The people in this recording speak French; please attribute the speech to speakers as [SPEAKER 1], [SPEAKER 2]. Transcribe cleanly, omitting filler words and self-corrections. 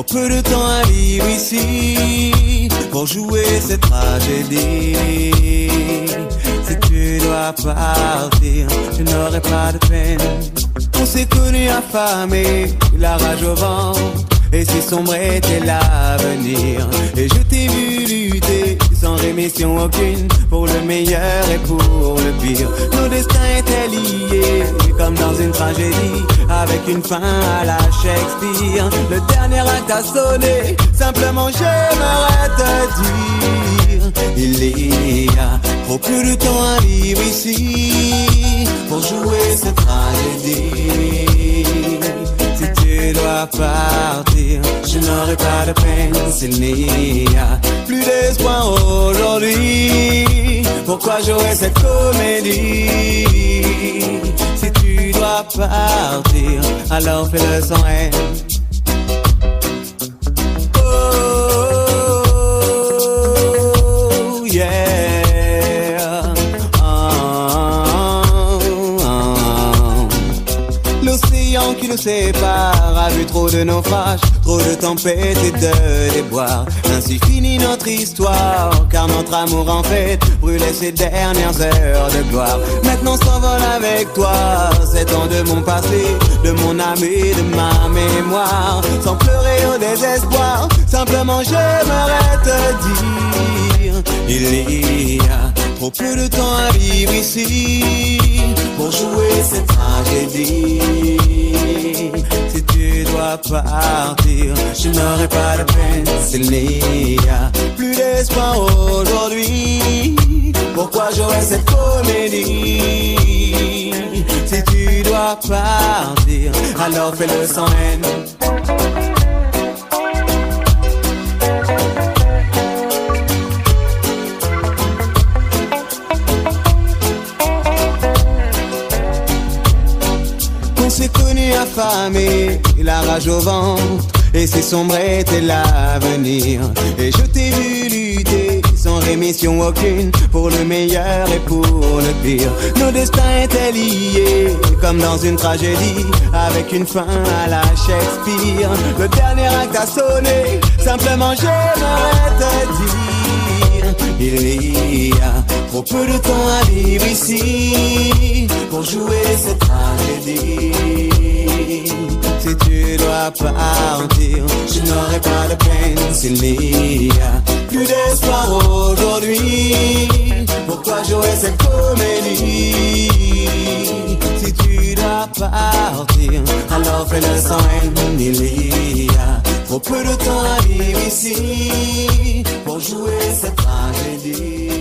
[SPEAKER 1] Trop peu de temps à vivre ici pour jouer cette tragédie. Si tu dois partir, je n'aurai pas de peine. On s'est connus affamés, la rage au ventre, et si sombre était l'avenir. Et je t'ai vu lutter sans rémission aucune, pour le meilleur et pour le pire. Nos destins étaient liés comme dans une tragédie, avec une fin à la Shakespeare. Le dernier acte a sonné, simplement j'aimerais te dire, il y a trop peu de temps à vivre ici pour jouer cette tragédie. Si tu dois partir, je n'aurai pas de peine. S'il n'y a plus d'espoir aujourd'hui, pourquoi jouer cette comédie? Si tu dois partir, alors fais-le sans haine. Oh, yeah. L'océan qui nous sépare a vu trop de naufrages, trop de tempêtes et de déboires. Ainsi finit notre histoire, car notre amour en fait brûlait ses dernières heures de gloire. Maintenant s'envole avec toi ces temps de mon passé, de mon âme et de ma mémoire. Sans pleurer au désespoir, simplement j'aimerais te dire, il y a trop peu de temps à vivre ici pour jouer cette tragédie. Si tu dois partir, je n'aurai pas de peine. S'il n'y a plus d'espoir aujourd'hui, pourquoi jouer cette comédie? Si tu dois partir, alors fais-le sans haine. On s'est connus affamés, la rage au ventre, et si sombre était l'avenir. Et je t'ai vu lutter sans rémission aucune, pour le meilleur et pour le pire. Nos destins étaient liés comme dans une tragédie, avec une fin à la Shakespeare. Le dernier acte a sonné, simplement j'aimerais te dire, il y a trop peu de temps à vivre ici pour jouer cette tragédie. Si tu dois partir, je n'aurai pas de peine. S'il n'y a plus d'espoir aujourd'hui, pourquoi jouer cette comédie? Si tu dois partir, alors fais-le sans haine. Il y a trop peu de temps à vivre ici pour jouer cette tragédie.